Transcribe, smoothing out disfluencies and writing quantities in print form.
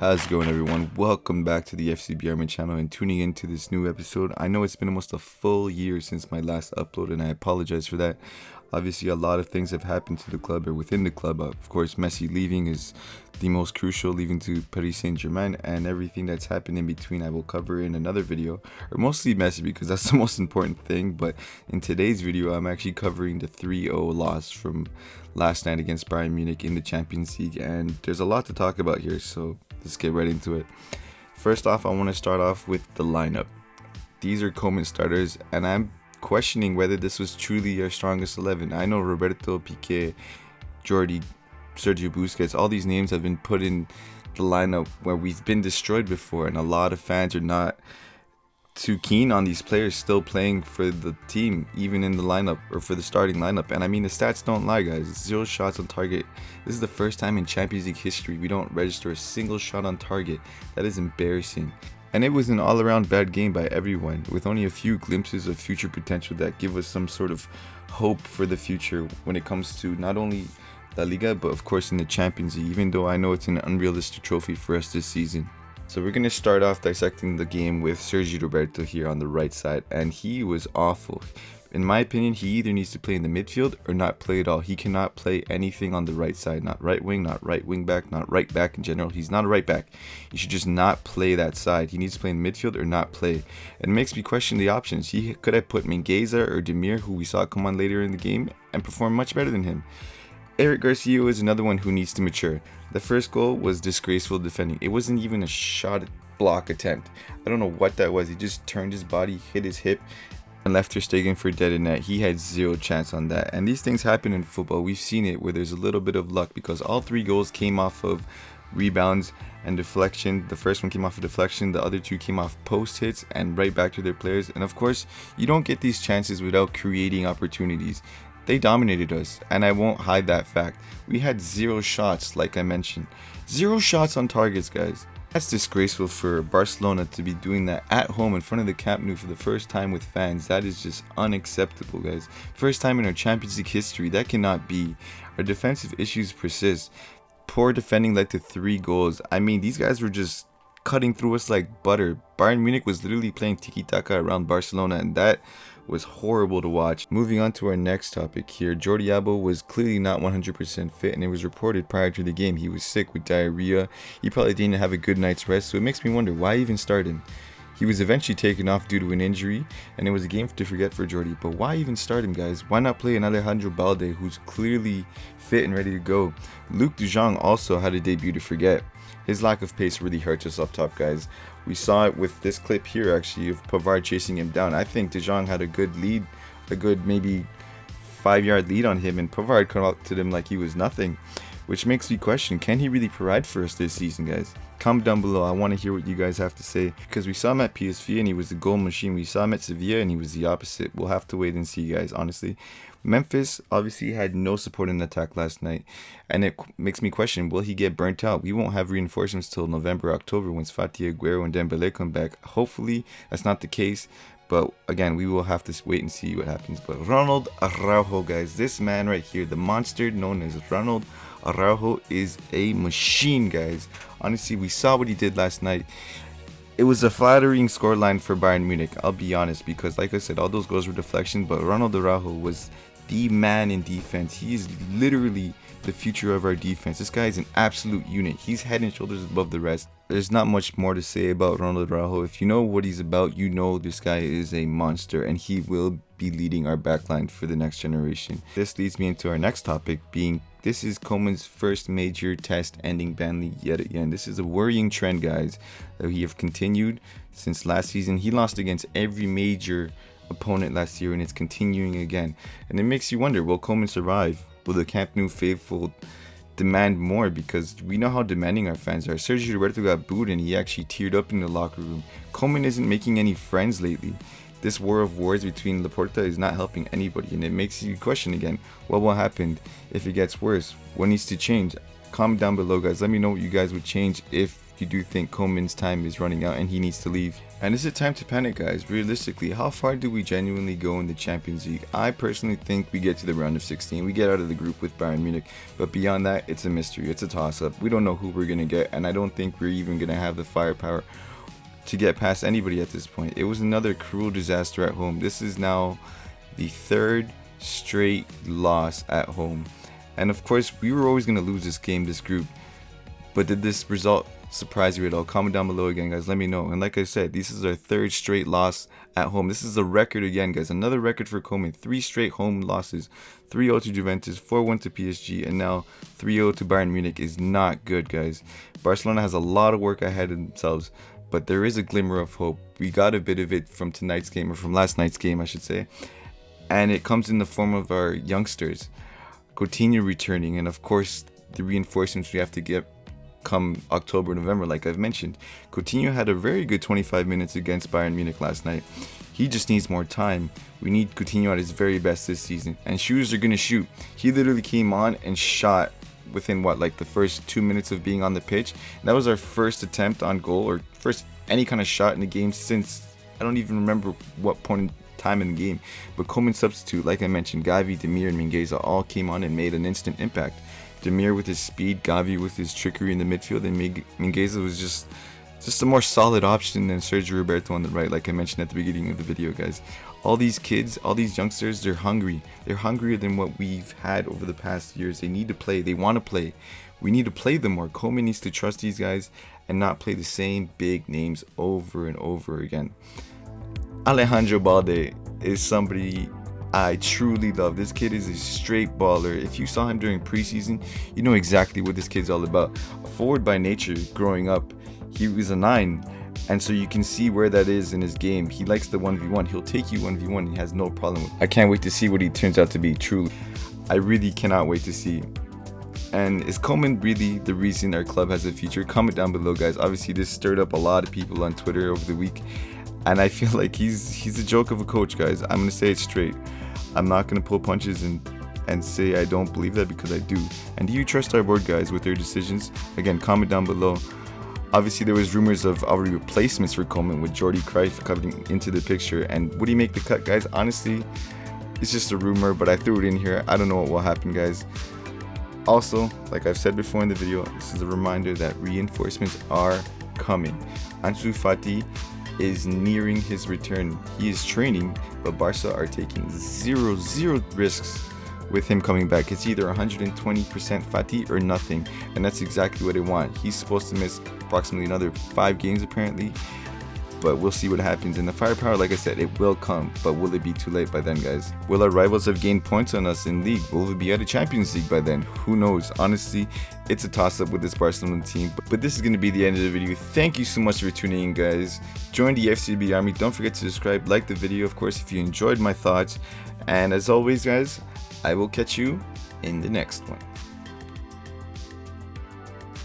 How's it going, everyone? Welcome back to the FCB channel and tuning into this new episode. I know it's been almost a full year since my last upload, and I apologize for that. Obviously, a lot of things have happened to the club or within the club. Of course, Messi leaving is the most crucial, leaving to Paris Saint-Germain, and everything that's happened in between I will cover in another video, or mostly Messi because that's the most important thing. But in today's video, I'm actually covering the 3-0 loss from last night against Bayern Munich in the Champions League, and there's a lot to talk about here, so let's get right into it. First off, I want to start off with the lineup. These are Koeman starters, and I'm questioning whether this was truly our strongest 11. I know Roberto, Piqué, Jordi, Sergio Busquets, all these names have been put in the lineup where we've been destroyed before, and a lot of fans are not too keen on these players still playing for the team, even in the lineup or for the starting lineup. And I mean, the stats don't lie, guys. 0 shots on target. This is the first time in Champions League history we don't register a single shot on target. That is embarrassing. And it was an all-around bad game by everyone, with only a few glimpses of future potential that give us some sort of hope for the future when it comes to not only La Liga, but of course in the Champions League, even though I know it's an unrealistic trophy for us this season. So we're going to start off dissecting the game with Sergio Roberto here on the right side, and he was awful. In my opinion, he either needs to play in the midfield or not play at all. He cannot play anything on the right side, not right wing, not right wing back, not right back in general. He's not a right back. He should just not play that side. He needs to play in midfield or not play. And it makes me question the options. He could have put Mingueza or Demir, who we saw come on later in the game, and perform much better than him. Eric Garcia is another one who needs to mature. The first goal was disgraceful defending. It wasn't even a shot block attempt. I don't know what that was. He just turned his body, hit his hip, and left Ter Stegen for dead in net. He had zero chance on that. And these things happen in football. We've seen it where there's a little bit of luck, because all 3 goals came off of rebounds and deflection. The first one came off of deflection. The other 2 came off post hits and right back to their players. And of course, you don't get these chances without creating opportunities. They dominated us, and I won't hide that fact. We had 0 shots, like I mentioned. 0 shots on targets, guys. That's disgraceful for Barcelona to be doing that at home in front of the Camp Nou for the first time with fans. That is just unacceptable, guys. First time in our Champions League history. That cannot be. Our defensive issues persist. Poor defending led to 3 goals. I mean, these guys were just cutting through us like butter. Bayern Munich was literally playing tiki-taka around Barcelona, and that was horrible to watch. Moving on to our next topic here, Jordi Alba was clearly not 100% fit, and it was reported prior to the game he was sick with diarrhea. He probably didn't have a good night's rest, so it makes me wonder why even start him. He was eventually taken off due to an injury, and it was a game to forget for Jordi. But why even start him, guys? Why not play an Alejandro Balde who's clearly fit and ready to go? Luc de Jong also had a debut to forget. His lack of pace really hurts us up top, guys. We saw it with this clip here, actually, of Pavard chasing him down. I think de Jong had a good lead, a good maybe 5-yard lead on him, and Pavard come up to him like he was nothing, which makes me question, can he really provide for us this season, guys? Comment down below. I want to hear what you guys have to say, because we saw him at PSV and he was the goal machine. We saw him at Sevilla and he was the opposite. We'll have to wait and see, guys, honestly. Memphis obviously had no support in the attack last night, and it makes me question, will he get burnt out? We won't have reinforcements till November, October, once Fati, Aguero, and Dembele come back. Hopefully that's not the case, but again, we will have to wait and see what happens. But Ronald Araujo, guys, this man right here, the monster known as Ronald Araujo, is a machine, guys. Honestly, we saw what he did last night. It was a flattering scoreline for Bayern Munich, I'll be honest, because like I said, all those goals were deflection, but Ronald Araujo was the man in defense. He is literally the future of our defense. This guy is an absolute unit. He's head and shoulders above the rest. There's not much more to say about Ronald Araujo. If you know what he's about, you know this guy is a monster, and he will be leading our backline for the next generation. This leads me into our next topic, being this is Koeman's first major test ending badly yet again. This is a worrying trend, guys, that we have continued since last season. He lost against every major opponent last year, and it's continuing again. And it makes you wonder, will Koeman survive? Will the Camp Nou faithful demand more? Because we know how demanding our fans are. Sergio Roberto got booed and he actually teared up in the locker room. Koeman isn't making any friends lately. This war of words between Laporta is not helping anybody, and it makes you question again, what will happen if it gets worse? What needs to change? Comment down below, guys. Let me know what you guys would change if you do think Koeman's time is running out and he needs to leave. And is it time to panic, guys? Realistically, how far do we genuinely go in the Champions League? I personally think we get to the round of 16. We get out of the group with Bayern Munich. But beyond that, it's a mystery. It's a toss-up. We don't know who we're going to get. And I don't think we're even going to have the firepower to get past anybody at this point. It was another cruel disaster at home. This is now the third straight loss at home. And of course, we were always going to lose this game, this group. But did this result surprise you at all? Comment down below again, guys. Let me know. And like I said, this is our third straight loss at home. This is a record again, guys. Another record for Koeman. 3 straight home losses. 3-0 to Juventus, 4-1 to PSG, and now 3-0 to Bayern Munich is not good, guys. Barcelona has a lot of work ahead of themselves, but there is a glimmer of hope. We got a bit of it from tonight's game, or from last night's game, I should say. And it comes in the form of our youngsters. Coutinho returning, and of course, the reinforcements we have to get come October, November, like I've mentioned. Coutinho had a very good 25 minutes against Bayern Munich last night. He just needs more time. We need Coutinho at his very best this season. And shooters are going to shoot. He literally came on and shot within like the first 2 minutes of being on the pitch. And that was our first attempt on goal, or first any kind of shot in the game since, I don't even remember what point in time in the game. But Koeman's substitute, like I mentioned, Gavi, Demir, and Mingueza all came on and made an instant impact. Demir with his speed, Gavi with his trickery in the midfield, and Mingueza was just a more solid option than Sergio Roberto on the right, like I mentioned at the beginning of the video, guys. All these kids, all these youngsters, they're hungry. They're hungrier than what we've had over the past years. They need to play. They want to play. We need to play them more. Koeman needs to trust these guys and not play the same big names over and over again. Alejandro Balde is somebody I truly love. This kid is a straight baller. If you saw him during preseason, you know exactly what this kid's all about. A forward by nature, growing up, he was a 9, and so you can see where that is in his game. He likes the 1v1. He'll take you 1v1. He has no problem with it. I can't wait to see what he turns out to be, truly. I really cannot wait to see. And is Koeman really the reason our club has a future? Comment down below, guys. Obviously, this stirred up a lot of people on Twitter over the week, and I feel like he's a joke of a coach, guys. I'm gonna say it straight. I'm not gonna pull punches and say I don't believe that, because I do. And do you trust our board, guys, with their decisions? Again, comment down below. Obviously, there was rumors of already replacements for Koeman, with Jordi Cruyff coming into the picture. And would he make the cut, guys? Honestly, it's just a rumor, but I threw it in here. I don't know what will happen, guys. Also, like I've said before in the video, this is a reminder that reinforcements are coming. Ansu Fati is nearing his return. He is training, but Barca are taking zero risks with him coming back. It's either 120% Fati or nothing, and that's exactly what they want. He's supposed to miss approximately another 5 games apparently, but we'll see what happens. And the firepower, like I said, it will come, but will it be too late by then, guys? Will our rivals have gained points on us in league? Will we be at a Champions League by then? Who knows? Honestly, it's a toss-up with this Barcelona team. But this is going to be the end of the video. Thank you so much for tuning in, guys. Join the FCB army. Don't forget to subscribe, like the video, of course, if you enjoyed my thoughts. And as always, guys, I will catch you in the next one.